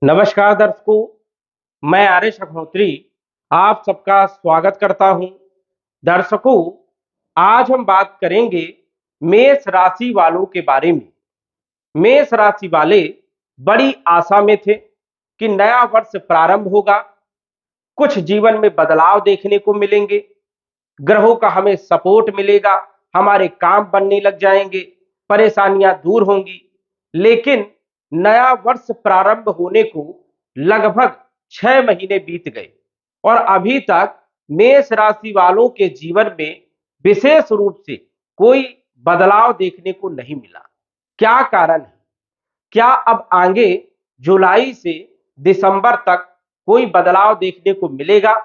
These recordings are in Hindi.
नमस्कार दर्शकों, मैं आर्यश अग्निहोत्री आप सबका स्वागत करता हूं। दर्शकों, आज हम बात करेंगे मेष राशि वालों के बारे में। मेष राशि वाले बड़ी आशा में थे कि नया वर्ष प्रारंभ होगा, कुछ जीवन में बदलाव देखने को मिलेंगे, ग्रहों का हमें सपोर्ट मिलेगा, हमारे काम बनने लग जाएंगे, परेशानियां दूर होंगी। लेकिन नया वर्ष प्रारंभ होने को लगभग 6 महीने बीत गए और अभी तक मेष राशि वालों के जीवन में विशेष रूप से कोई बदलाव देखने को नहीं मिला। क्या कारण है? क्या अब आगे जुलाई से दिसंबर तक कोई बदलाव देखने को मिलेगा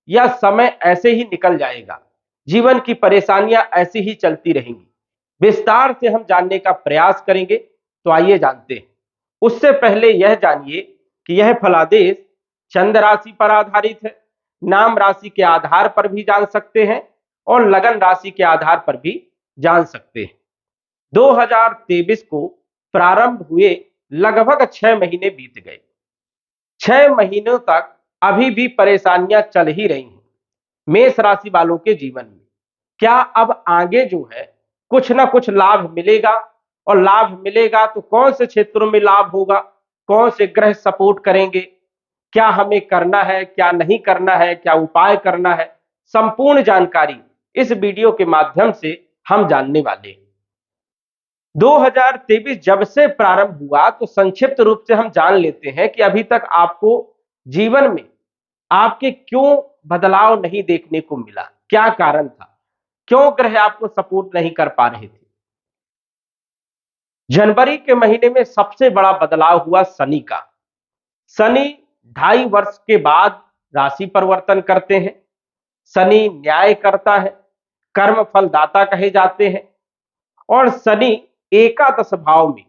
या समय ऐसे ही निकल जाएगा, जीवन की परेशानियां ऐसी ही चलती रहेंगी? विस्तार से हम जानने का प्रयास करेंगे। तो आइए जानते हैं। उससे पहले यह जानिए कि यह फलादेश चंद राशि पर आधारित है। नाम राशि के आधार पर भी जान सकते हैं और लगन राशि के आधार पर भी जान सकते हैं। 2023 को प्रारंभ हुए लगभग 6 महीने बीत गए। 6 महीनों तक अभी भी परेशानियां चल ही रही हैं मेष राशि वालों के जीवन में। क्या अब आगे जो है कुछ ना कुछ लाभ मिलेगा? और लाभ मिलेगा तो कौन से क्षेत्रों में लाभ होगा, कौन से ग्रह सपोर्ट करेंगे, क्या हमें करना है, क्या नहीं करना है, क्या उपाय करना है, संपूर्ण जानकारी इस वीडियो के माध्यम से हम जानने वाले हैं। 2023 जब से प्रारंभ हुआ तो संक्षिप्त रूप से हम जान लेते हैं कि अभी तक आपको जीवन में आपके क्यों बदलाव नहीं देखने को मिला, क्या कारण था, क्यों ग्रह आपको सपोर्ट नहीं कर पा रहे थे। जनवरी के महीने में सबसे बड़ा बदलाव हुआ शनि का। शनि 2.5 वर्ष के बाद राशि परिवर्तन करते हैं। शनि न्याय करता है, कर्म फलदाता कहे जाते हैं और शनि एकादश भाव में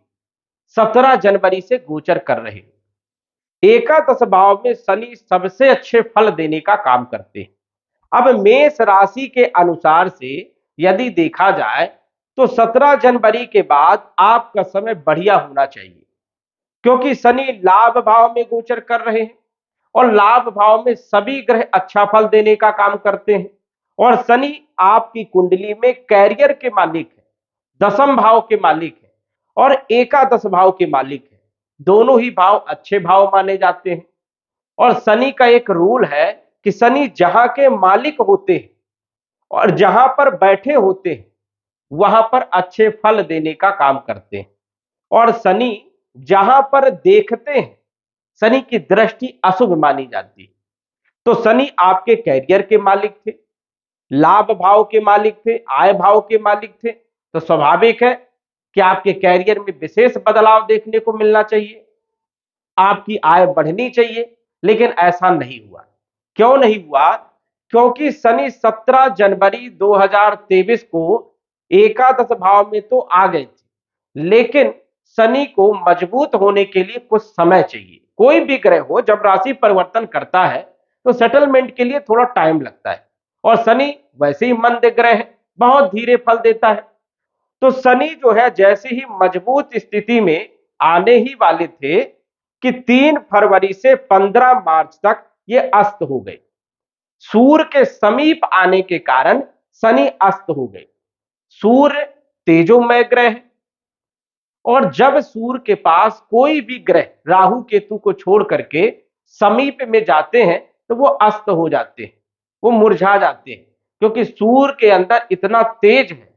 17 जनवरी से गोचर कर रहे हैं। एकादश भाव में शनि सबसे अच्छे फल देने का काम करते हैं। अब मेष राशि के अनुसार से यदि देखा जाए तो 17 जनवरी के बाद आपका समय बढ़िया होना चाहिए, क्योंकि शनि लाभ भाव में गोचर कर रहे हैं और लाभ भाव में सभी ग्रह अच्छा फल देने का काम करते हैं। और शनि आपकी कुंडली में कैरियर के मालिक है, दसम भाव के मालिक है और एकादश भाव के मालिक है। दोनों ही भाव अच्छे भाव माने जाते हैं। और शनि का एक रूल है कि शनि जहां के मालिक होते हैं और जहां पर बैठे होते हैं वहां पर अच्छे फल देने का काम करते हैं। और शनि जहां पर देखते हैं, शनि की दृष्टि अशुभ मानी जाती है। तो शनि आपके कैरियर के मालिक थे, लाभ भाव के मालिक थे, आय भाव के मालिक थे। तो स्वाभाविक है कि आपके कैरियर में विशेष बदलाव देखने को मिलना चाहिए, आपकी आय बढ़नी चाहिए। लेकिन ऐसा नहीं हुआ। क्यों नहीं हुआ? क्योंकि शनि 17 जनवरी 2023 को एकादश भाव में तो आ गए थे, लेकिन शनि को मजबूत होने के लिए कुछ समय चाहिए। कोई भी ग्रह हो जब राशि परिवर्तन करता है तो सेटलमेंट के लिए थोड़ा टाइम लगता है और शनि वैसे ही मंद ग्रह है, बहुत धीरे फल देता है। तो शनि जो है जैसे ही मजबूत स्थिति में आने ही वाले थे कि 3 फरवरी से 15 मार्च तक ये अस्त हो गए। सूर्य के समीप आने के कारण शनि अस्त हो गए। सूर्य तेजोमय ग्रह है और जब सूर्य के पास कोई भी ग्रह राहु केतु को छोड़ करके समीप में जाते हैं तो वो अस्त हो जाते हैं, वो मुरझा जाते हैं, क्योंकि सूर्य के अंदर इतना तेज है,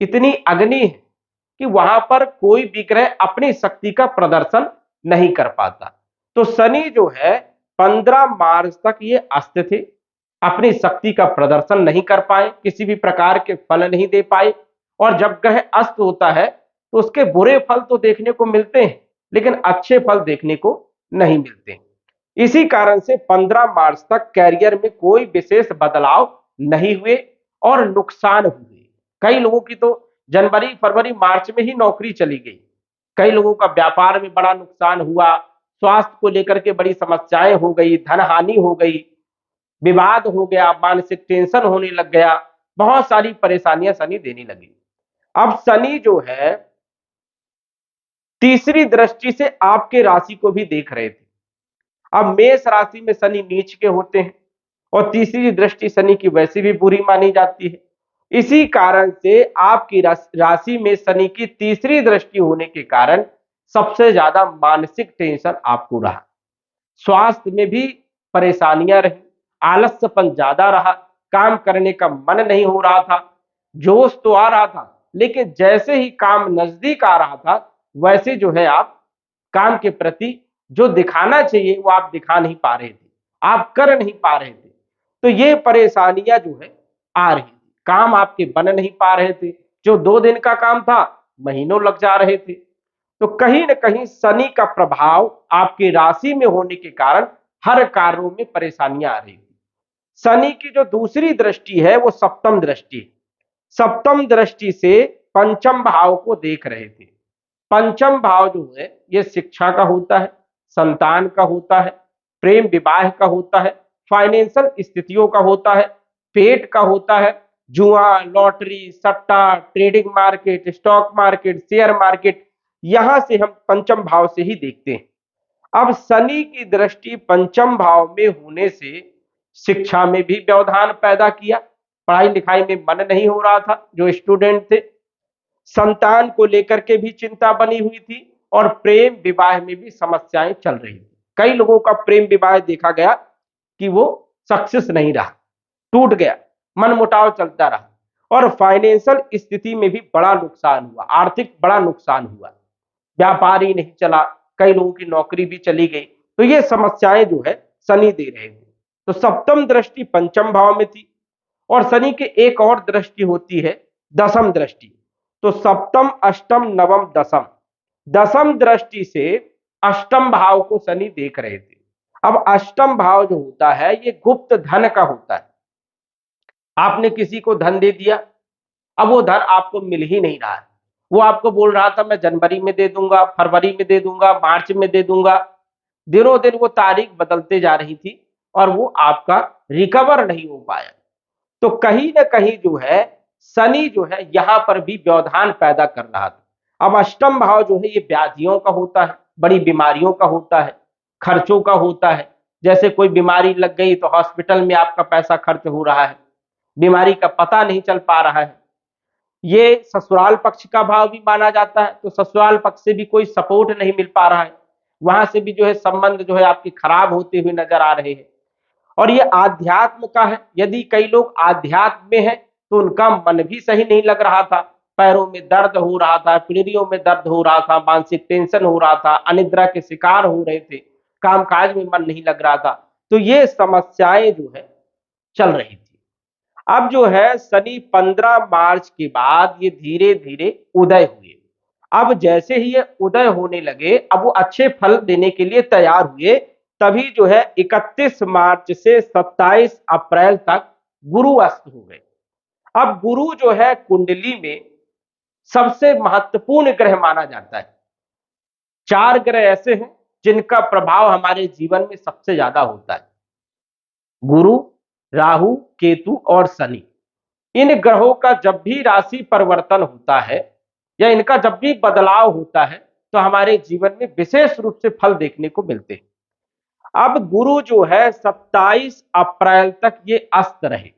इतनी अग्नि है कि वहां पर कोई भी ग्रह अपनी शक्ति का प्रदर्शन नहीं कर पाता। तो शनि जो है 15 मार्च तक ये अस्त थे, अपनी शक्ति का प्रदर्शन नहीं कर पाए, किसी भी प्रकार के फल नहीं दे पाए। और जब ग्रह अस्त होता है तो उसके बुरे फल तो देखने को मिलते हैं, लेकिन अच्छे फल देखने को नहीं मिलते। इसी कारण से 15 मार्च तक कैरियर में कोई विशेष बदलाव नहीं हुए और नुकसान हुए। कई लोगों की तो जनवरी फरवरी मार्च में ही नौकरी चली गई, कई लोगों का व्यापार में बड़ा नुकसान हुआ, स्वास्थ्य को लेकर के बड़ी समस्याएं हो गई, धन हानि हो गई, विवाद हो गया, मानसिक टेंशन होने लग गया, बहुत सारी परेशानियां शनि देने लगी। अब शनि जो है तीसरी दृष्टि से आपके राशि को भी देख रहे थे। अब मेष राशि में शनि नीच के होते हैं और तीसरी दृष्टि शनि की वैसे भी बुरी मानी जाती है। इसी कारण से आपकी राशि में शनि की तीसरी दृष्टि होने के कारण सबसे ज्यादा मानसिक टेंशन आपको रहा। स्वास्थ्य में भी परेशानियां रही, आलस्यपन ज्यादा रहा, काम करने का मन नहीं हो रहा था, जोश तो आ रहा था लेकिन जैसे ही काम नजदीक आ रहा था वैसे जो है आप काम के प्रति जो दिखाना चाहिए वो आप दिखा नहीं पा रहे थे, आप कर नहीं पा रहे थे। तो ये परेशानियां जो है आ रही थी, काम आपके बन नहीं पा रहे थे, जो 2 दिन का काम था महीनों लग जा रहे थे। तो कहीं ना कहीं शनि का प्रभाव आपकी राशि में होने के कारण हर कार्यों में परेशानियां आ रही थी। शनि की जो दूसरी दृष्टि है वो सप्तम दृष्टि है। सप्तम दृष्टि से पंचम भाव को देख रहे थे। पंचम भाव जो है ये शिक्षा का होता है, संतान का होता है, प्रेम विवाह का होता है, फाइनेंशियल स्थितियों का होता है, पेट का होता है, जुआ, लॉटरी, सट्टा, trading market, stock market, share market, यहां से हम पंचम भाव से ही देखते हैं। अब शनि की दृष्टि पंचम भाव में होने से शिक्षा में भी व्यवधान पैदा किया, पढ़ाई लिखाई में मन नहीं हो रहा था जो स्टूडेंट थे, संतान को लेकर के भी चिंता बनी हुई थी और प्रेम विवाह में भी समस्याएं चल रही थी। कई लोगों का प्रेम विवाह देखा गया कि वो सक्सेस नहीं रहा, टूट गया, मनमुटाव चलता रहा और फाइनेंशियल स्थिति में भी बड़ा नुकसान हुआ, आर्थिक बड़ा नुकसान हुआ, व्यापार ही नहीं चला, कई लोगों की नौकरी भी चली गई। तो ये समस्याएं जो है शनि दे रहे थे। तो सप्तम दृष्टि पंचम भाव में थी और शनि की एक और दृष्टि होती है दसम दृष्टि। तो सप्तम, अष्टम, नवम, दसम, दसम दृष्टि से अष्टम भाव को शनि देख रहे थे। अब अष्टम भाव जो होता है ये गुप्त धन का होता है। आपने किसी को धन दे दिया, अब वो धन आपको मिल ही नहीं रहा है, वो आपको बोल रहा था मैं जनवरी में दे दूंगा, फरवरी में दे दूंगा, मार्च में दे दूंगा, दिनों दिन वो तारीख बदलते जा रही थी और वो आपका रिकवर नहीं हो पाया। तो कहीं ना कहीं जो है शनि जो है यहां पर भी व्यवधान पैदा कर रहा था। अब अष्टम भाव जो है ये व्याधियों का होता है, बड़ी बीमारियों का होता है, खर्चों का होता है। जैसे कोई बीमारी लग गई तो हॉस्पिटल में आपका पैसा खर्च हो रहा है, बीमारी का पता नहीं चल पा रहा है। ये ससुराल पक्ष का भाव भी माना जाता है, तो ससुराल पक्ष से भी कोई सपोर्ट नहीं मिल पा रहा है, वहां से भी जो है संबंध जो है आपके खराब होते हुए नजर आ रहे हैं। और ये आध्यात्म का है, यदि कई लोग आध्यात्म में हैं तो उनका मन भी सही नहीं लग रहा था, पैरों में दर्द हो रहा था, पीढ़ियों में दर्द हो रहा था, मानसिक टेंशन हो रहा था, अनिद्रा के शिकार हो रहे थे, कामकाज में मन नहीं लग रहा था। तो ये समस्याएं जो है चल रही थी। अब जो है शनि 15 मार्च के बाद ये धीरे धीरे उदय हुए। अब जैसे ही ये उदय होने लगे, अब वो अच्छे फल देने के लिए तैयार हुए, तभी जो है 31 मार्च से 27 अप्रैल तक गुरु अस्त हो गए। अब गुरु जो है कुंडली में सबसे महत्वपूर्ण ग्रह माना जाता है। 4 ग्रह ऐसे हैं जिनका प्रभाव हमारे जीवन में सबसे ज्यादा होता है, गुरु, राहु, केतु और शनि। इन ग्रहों का जब भी राशि परिवर्तन होता है या इनका जब भी बदलाव होता है तो हमारे जीवन में विशेष रूप से फल देखने को मिलते हैं। अब गुरु जो है 27 अप्रैल तक ये अस्त रहे,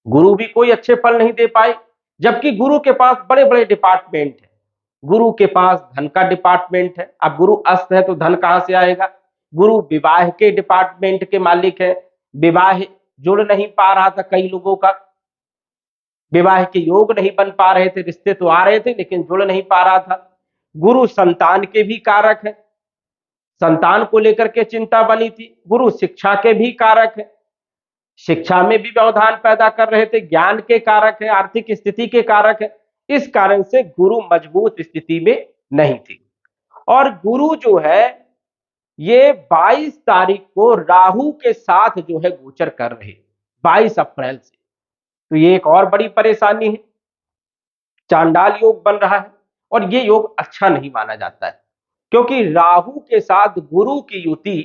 गुरु भी कोई अच्छे फल नहीं दे पाए, जबकि गुरु के पास बड़े बड़े डिपार्टमेंट है, गुरु के पास धन का डिपार्टमेंट है। अब गुरु अस्त है तो धन कहां से आएगा? गुरु विवाह के डिपार्टमेंट के मालिक है, विवाह जुड़ नहीं पा रहा था, कई लोगों का विवाह के योग नहीं बन पा रहे थे, रिश्ते तो आ रहे थे लेकिन जुड़ नहीं पा रहा था। गुरु संतान के भी कारक है, संतान को लेकर के चिंता बनी थी। गुरु शिक्षा के भी कारक है, शिक्षा में भी व्यवधान पैदा कर रहे थे, ज्ञान के कारक है, आर्थिक स्थिति के कारक है। इस कारण से गुरु मजबूत स्थिति में नहीं थी। और गुरु जो है ये 22 तारीख को राहु के साथ जो है गोचर कर रहे, 22 अप्रैल से। तो ये एक और बड़ी परेशानी है, चांडाल योग बन रहा है और ये योग अच्छा नहीं माना जाता है, क्योंकि राहु के साथ गुरु की युति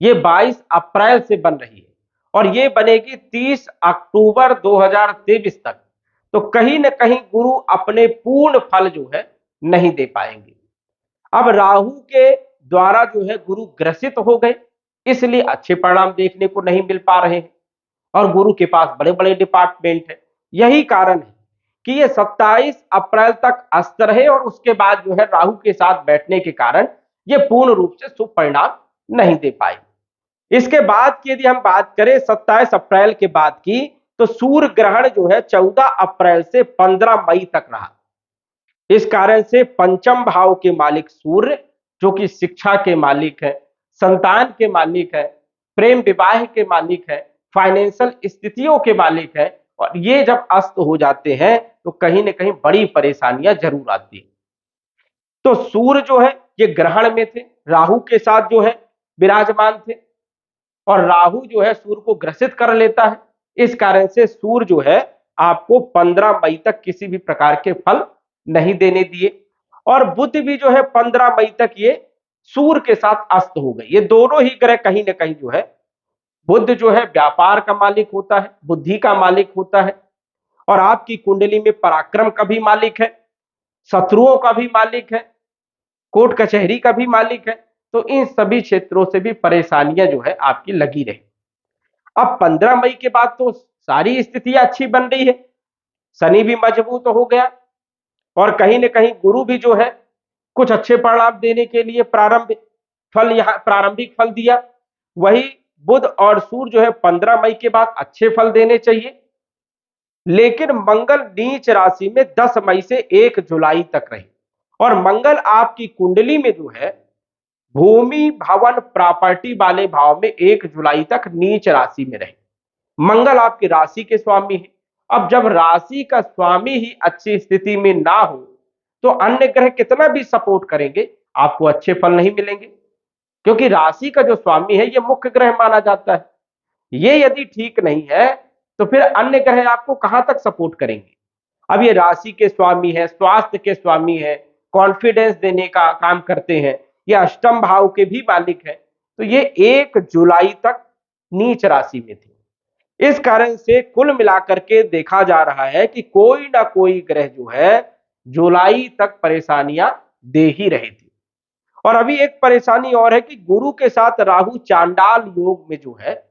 ये 22 अप्रैल से बन रही है और ये बनेगी 30 अक्टूबर 2023 तक। तो कहीं ना कहीं गुरु अपने पूर्ण फल जो है नहीं दे पाएंगे। अब राहु के द्वारा जो है गुरु ग्रसित हो गए, इसलिए अच्छे परिणाम देखने को नहीं मिल पा रहे हैं। और गुरु के पास बड़े बड़े डिपार्टमेंट है। यही कारण है कि ये 27 अप्रैल तक अस्त रहे और उसके बाद जो है राहु के साथ बैठने के कारण ये पूर्ण रूप से शुभ परिणाम नहीं दे पाए। इसके बाद की यदि हम बात करें 27 अप्रैल के बाद की, तो सूर्य ग्रहण जो है 14 अप्रैल से 15 मई तक रहा। इस कारण से पंचम भाव के मालिक सूर्य, जो कि शिक्षा के मालिक है, संतान के मालिक है, प्रेम विवाह के मालिक है, फाइनेंशियल स्थितियों के मालिक है, और ये जब अस्त हो जाते हैं तो कहीं ना कहीं बड़ी परेशानियां जरूर आती है। तो सूर्य जो है ये ग्रहण में थे, राहु के साथ जो है विराजमान थे, और राहु जो है सूर्य को ग्रसित कर लेता है। इस कारण से सूर्य जो है आपको 15 मई तक किसी भी प्रकार के फल नहीं देने दिए। और बुध भी जो है 15 मई तक ये सूर्य के साथ अस्त हो गए। ये दोनों ही ग्रह कहीं ना कहीं जो है, बुध जो है व्यापार का मालिक होता है, बुद्धि का मालिक होता है, और आपकी कुंडली में पराक्रम का भी मालिक है, शत्रुओं का भी मालिक है, कोर्ट कचहरी का भी मालिक है। तो इन सभी क्षेत्रों से भी परेशानियां जो है आपकी लगी रही। अब 15 मई के बाद तो सारी स्थितियां अच्छी बन रही है, शनि भी मजबूत हो गया, और कहीं ना कहीं गुरु भी जो है कुछ अच्छे परिणाम देने के लिए प्रारंभिक फल दिया। वही बुध और सूर्य जो है 15 मई के बाद अच्छे फल देने चाहिए, लेकिन मंगल नीच राशि में 10 मई से 1 जुलाई तक रहे। और मंगल आपकी कुंडली में जो है भूमि भवन प्रॉपर्टी वाले भाव में 1 जुलाई तक नीच राशि में रहे। मंगल आपकी राशि के स्वामी है। अब जब राशि का स्वामी ही अच्छी स्थिति में ना हो तो अन्य ग्रह कितना भी सपोर्ट करेंगे आपको अच्छे फल नहीं मिलेंगे, क्योंकि राशि का जो स्वामी है ये मुख्य ग्रह माना जाता है। ये यदि ठीक नहीं है तो फिर अन्य ग्रह आपको कहां तक सपोर्ट करेंगे। अब ये राशि के स्वामी है, स्वास्थ्य के स्वामी है, कॉन्फिडेंस देने का काम करते हैं, ये अष्टम भाव के भी मालिक है। तो ये 1 जुलाई तक नीच राशि में थे। इस कारण से कुल मिलाकर के देखा जा रहा है कि कोई ना कोई ग्रह जो है जुलाई तक परेशानियां दे ही रहे थे। और अभी एक परेशानी और है कि गुरु के साथ राहु चांडाल योग में जो है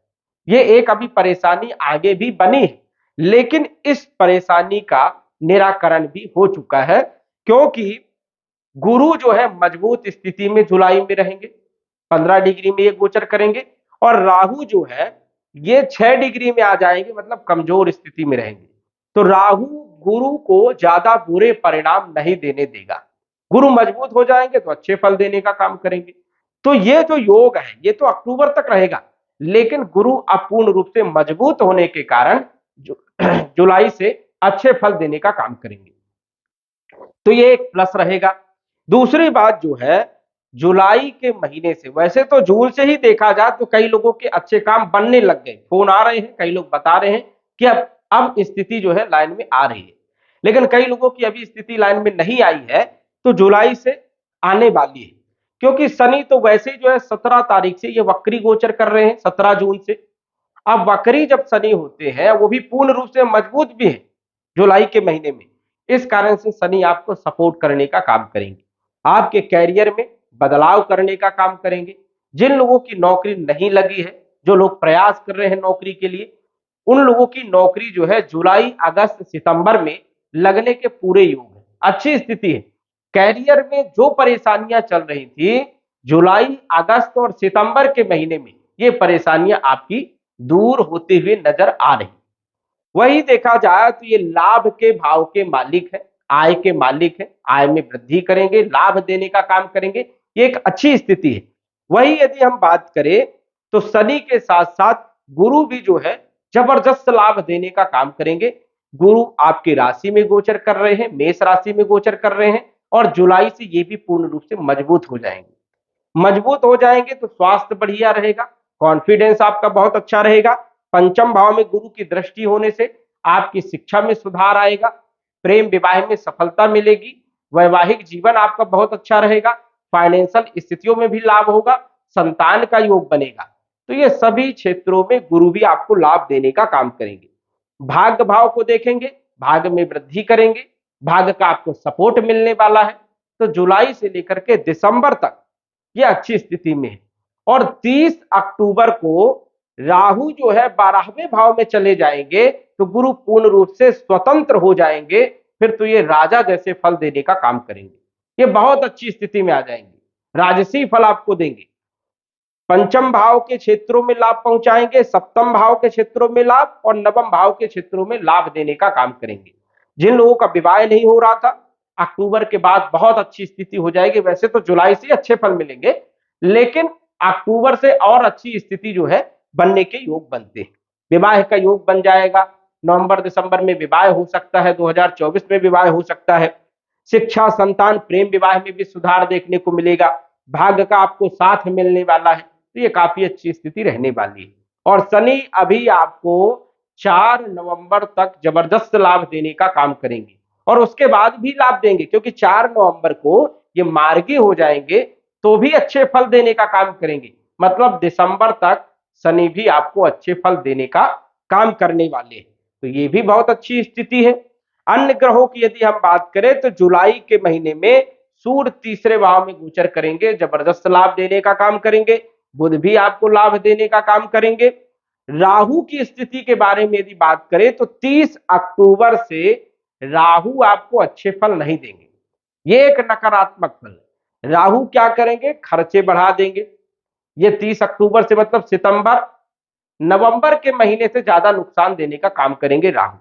ये एक अभी परेशानी आगे भी बनी है, लेकिन इस परेशानी का निराकरण भी हो चुका है, क्योंकि गुरु जो है मजबूत स्थिति में जुलाई में रहेंगे, 15 डिग्री में ये गोचर करेंगे, और राहु जो है ये 6 डिग्री में आ जाएंगे, मतलब कमजोर स्थिति में रहेंगे। तो राहु गुरु को ज्यादा बुरे परिणाम नहीं देने देगा। गुरु मजबूत हो जाएंगे तो अच्छे फल देने का काम करेंगे। तो ये जो योग है ये तो अक्टूबर तक रहेगा, लेकिन गुरु अपूर्ण रूप से मजबूत होने के कारण जुलाई से अच्छे फल देने का काम करेंगे। तो ये एक प्लस रहेगा। दूसरी बात जो है, जुलाई के महीने से, वैसे तो जून से ही देखा जाए तो कई लोगों के अच्छे काम बनने लग गए, फोन आ रहे हैं, कई लोग बता रहे हैं कि अब स्थिति जो है लाइन में आ रही है, लेकिन कई लोगों की अभी स्थिति लाइन में नहीं आई है, तो जुलाई से आने वाली है। क्योंकि शनि तो वैसे ही जो है 17 तारीख से ये वक्री गोचर कर रहे हैं, 17 जून से। अब वक्री जब शनि होते हैं वो भी पूर्ण रूप से मजबूत भी है जुलाई के महीने में। इस कारण से शनि आपको सपोर्ट करने का काम करेंगे, आपके कैरियर में बदलाव करने का काम करेंगे। जिन लोगों की नौकरी नहीं लगी है, जो लोग प्रयास कर रहे हैं नौकरी के लिए, उन लोगों की नौकरी जो है जुलाई अगस्त सितंबर में लगने के पूरे योग है, अच्छी स्थिति है। कैरियर में जो परेशानियां चल रही थी जुलाई अगस्त और सितंबर के महीने में ये परेशानियां आपकी दूर होते हुए नजर आ रही। वही देखा जाए तो ये लाभ के भाव के मालिक है, आय के मालिक है, आय में वृद्धि करेंगे, लाभ देने का काम करेंगे, ये एक अच्छी स्थिति है। वही यदि हम बात करें तो शनि के साथ साथ गुरु भी जो है जबरदस्त लाभ देने का काम करेंगे। गुरु आपकी राशि में गोचर कर रहे हैं, मेष राशि में गोचर कर रहे हैं, और जुलाई से ये भी पूर्ण रूप से मजबूत हो जाएंगे। मजबूत हो जाएंगे तो स्वास्थ्य बढ़िया रहेगा, कॉन्फिडेंस आपका बहुत अच्छा रहेगा। पंचम भाव में गुरु की दृष्टि होने से आपकी शिक्षा में सुधार आएगा, प्रेम विवाह में सफलता मिलेगी, वैवाहिक जीवन आपका बहुत अच्छा रहेगा, फाइनेंशियल स्थितियों में भी लाभ होगा, संतान का योग बनेगा। तो ये सभी क्षेत्रों में गुरु भी आपको लाभ देने का काम करेंगे। भाग्य भाव को देखेंगे, भाग्य में वृद्धि करेंगे, भाग्य का आपको सपोर्ट मिलने वाला है। तो जुलाई से लेकर के दिसंबर तक ये अच्छी स्थिति में है। और 30 अक्टूबर को राहु जो है 12वें भाव में चले जाएंगे, तो गुरु पूर्ण रूप से स्वतंत्र हो जाएंगे। फिर तो ये राजा जैसे फल देने का काम करेंगे, ये बहुत अच्छी स्थिति में आ जाएंगे, राजसी फल आपको देंगे। पंचम भाव के क्षेत्रों में लाभ पहुंचाएंगे, सप्तम भाव के क्षेत्रों में लाभ और नवम भाव के क्षेत्रों में लाभ देने का काम करेंगे। जिन लोगों का विवाह नहीं हो रहा था, अक्टूबर के बाद बहुत अच्छी स्थिति हो जाएगी। वैसे तो जुलाई से अच्छे फल मिलेंगे, लेकिन अक्टूबर से और अच्छी स्थिति जो है बनने के योग बनते हैं। विवाह का योग बन जाएगा, नवंबर दिसंबर में विवाह हो सकता है, 2024 में विवाह हो सकता है। शिक्षा, संतान, प्रेम विवाह में भी सुधार देखने को मिलेगा। भाग्य का आपको साथ मिलने वाला है, तो ये काफी अच्छी स्थिति रहने वाली है। और शनि अभी आपको 4 नवंबर तक जबरदस्त लाभ देने का काम करेंगे, और उसके बाद भी लाभ देंगे, क्योंकि 4 नवंबर को ये मार्गी हो जाएंगे, तो भी अच्छे फल देने का काम करेंगे। मतलब दिसंबर तक शनि भी आपको अच्छे फल देने का काम करने वाले हैं, तो ये भी बहुत अच्छी स्थिति है। अन्य ग्रहों की यदि हम बात करें तो जुलाई के महीने में सूर्य तीसरे भाव में गोचर करेंगे, जबरदस्त लाभ देने का काम करेंगे। बुध भी आपको लाभ देने का काम करेंगे। राहु की स्थिति के बारे में यदि बात करें तो 30 अक्टूबर से राहु आपको अच्छे फल नहीं देंगे, ये एक नकारात्मक फल है। राहु क्या करेंगे, खर्चे बढ़ा देंगे। ये 30 अक्टूबर से मतलब सितंबर नवंबर के महीने से ज्यादा नुकसान देने का काम करेंगे राहु।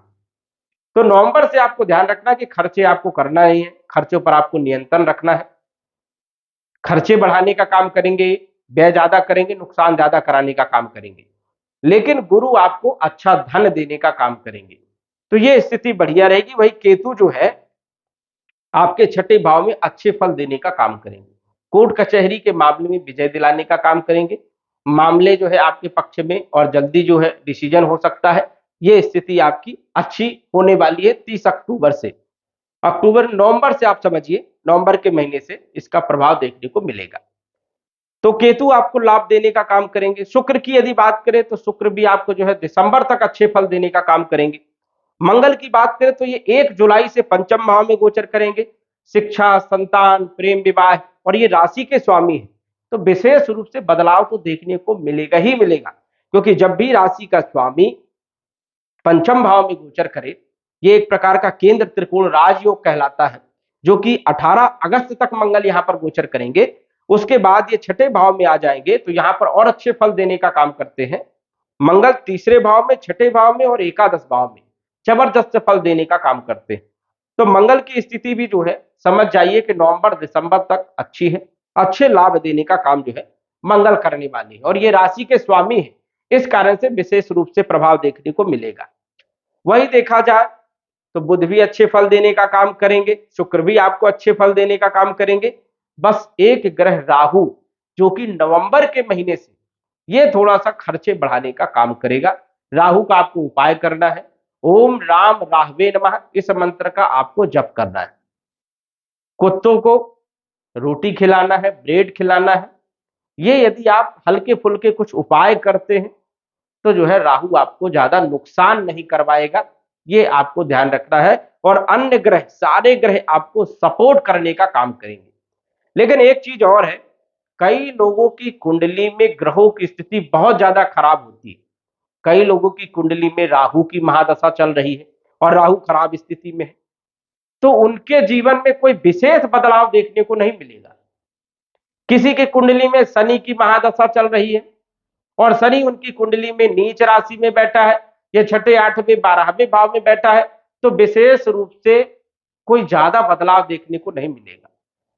तो नवंबर से आपको ध्यान रखना कि खर्चे आपको करना नहीं है, खर्चों पर आपको नियंत्रण रखना है। खर्चे बढ़ाने का काम करेंगे, व्यय ज्यादा करेंगे, नुकसान ज्यादा कराने का काम करेंगे। लेकिन गुरु आपको अच्छा धन देने का काम करेंगे, तो ये स्थिति बढ़िया रहेगी। वही केतु जो है आपके छठे भाव में अच्छे फल देने का काम करेंगे। कोर्ट कचहरी के मामले में विजय दिलाने का काम करेंगे। मामले जो है आपके पक्ष में और जल्दी जो है डिसीजन हो सकता है। ये स्थिति आपकी अच्छी होने वाली है 30 अक्टूबर से। अक्टूबर नवंबर से आप समझिए, नवंबर के महीने से इसका प्रभाव देखने को मिलेगा। तो केतु आपको लाभ देने का काम करेंगे। शुक्र की यदि बात करें तो शुक्र भी आपको जो है दिसंबर तक अच्छे फल देने का काम करेंगे। मंगल की बात करें तो ये 1 जुलाई से पंचम भाव में गोचर करेंगे। शिक्षा, संतान, प्रेम विवाह, और ये राशि के स्वामी है, तो विशेष रूप से बदलाव तो देखने को मिलेगा ही मिलेगा। क्योंकि जब भी राशि का स्वामी पंचम भाव में गोचर करे, ये एक प्रकार का केंद्र त्रिकोण राजयोग कहलाता है, जो कि 18 अगस्त तक मंगल यहां पर गोचर करेंगे। उसके बाद ये छठे भाव में आ जाएंगे, तो यहां पर और अच्छे फल देने का काम करते हैं। मंगल तीसरे भाव में, छठे भाव में और एकादश भाव में जबरदस्त फल देने का काम करते हैं। तो मंगल की स्थिति भी जो है समझ जाइए कि नवंबर दिसंबर तक अच्छी है, अच्छे लाभ देने का काम जो है मंगल करने वाले हैं, और ये राशि के स्वामी है, इस कारण से विशेष रूप से प्रभाव देखने को मिलेगा। वही देखा जाए तो बुध भी अच्छे फल देने का काम करेंगे, शुक्र भी आपको अच्छे फल देने का काम करेंगे। बस एक ग्रह राहु, जो कि नवंबर के महीने से ये थोड़ा सा खर्चे बढ़ाने का काम करेगा। राहु का आपको उपाय करना है, ओम राम राहवे नमः, इस मंत्र का आपको जप करना है। कुत्तों को रोटी खिलाना है, ब्रेड खिलाना है। ये यदि आप हल्के फुल्के कुछ उपाय करते हैं तो जो है राहु आपको ज्यादा नुकसान नहीं करवाएगा, ये आपको ध्यान रखना है। और अन्य ग्रह, सारे ग्रह आपको सपोर्ट करने का काम करेंगे। लेकिन एक चीज और है, कई लोगों की कुंडली में ग्रहों की स्थिति बहुत ज्यादा खराब होती है। कई लोगों की कुंडली में राहु की महादशा चल रही है और राहु खराब स्थिति में है, तो उनके जीवन में कोई विशेष बदलाव देखने को नहीं मिलेगा। किसी की कुंडली में शनि की महादशा चल रही है और शनि उनकी कुंडली में नीच राशि में बैठा है, या छठे, 8वें, 12वें भाव में बैठा है, तो विशेष रूप से कोई ज्यादा बदलाव देखने को नहीं मिलेगा।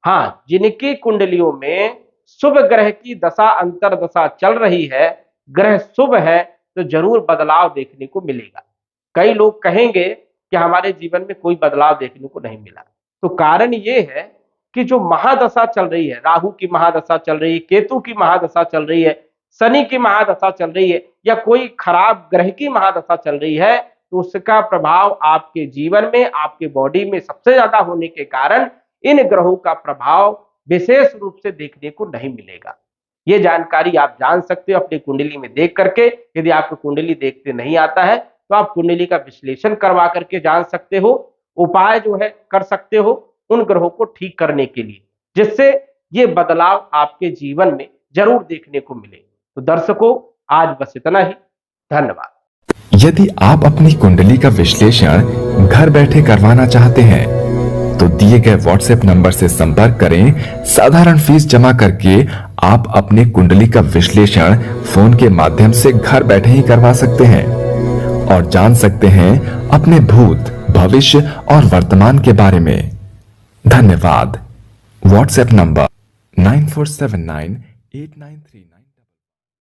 हाँ, जिनकी कुंडलियों में शुभ ग्रह की दशा अंतर दशा चल रही है, ग्रह शुभ है, तो जरूर बदलाव देखने को मिलेगा। कई लोग कहेंगे कि हमारे जीवन में कोई बदलाव देखने को नहीं मिला, तो कारण ये है कि जो महादशा चल रही है, राहु की महादशा चल रही है, केतु की महादशा चल रही है, शनि की महादशा चल रही है, या कोई खराब ग्रह की महादशा चल रही है, तो उसका प्रभाव आपके जीवन में, आपके बॉडी में सबसे ज्यादा होने के कारण इन ग्रहों का प्रभाव विशेष रूप से देखने को नहीं मिलेगा। ये जानकारी आप जान सकते हो अपनी कुंडली में देख करके। यदि आपको कुंडली देखते नहीं आता है तो आप कुंडली का विश्लेषण करवा करके जान सकते हो, उपाय जो है कर सकते हो उन ग्रहों को ठीक करने के लिए, जिससे ये बदलाव आपके जीवन में जरूर देखने को मिले। तो दर्शकों, आज बस इतना ही। धन्यवाद। यदि आप अपनी कुंडली का विश्लेषण घर बैठे करवाना चाहते हैं तो दिए गए व्हाट्सएप नंबर से संपर्क करें। साधारण फीस जमा करके आप अपनी कुंडली का विश्लेषण फोन के माध्यम से घर बैठे ही करवा सकते हैं और जान सकते हैं अपने भूत, भविष्य और वर्तमान के बारे में। धन्यवाद। WhatsApp number 94798939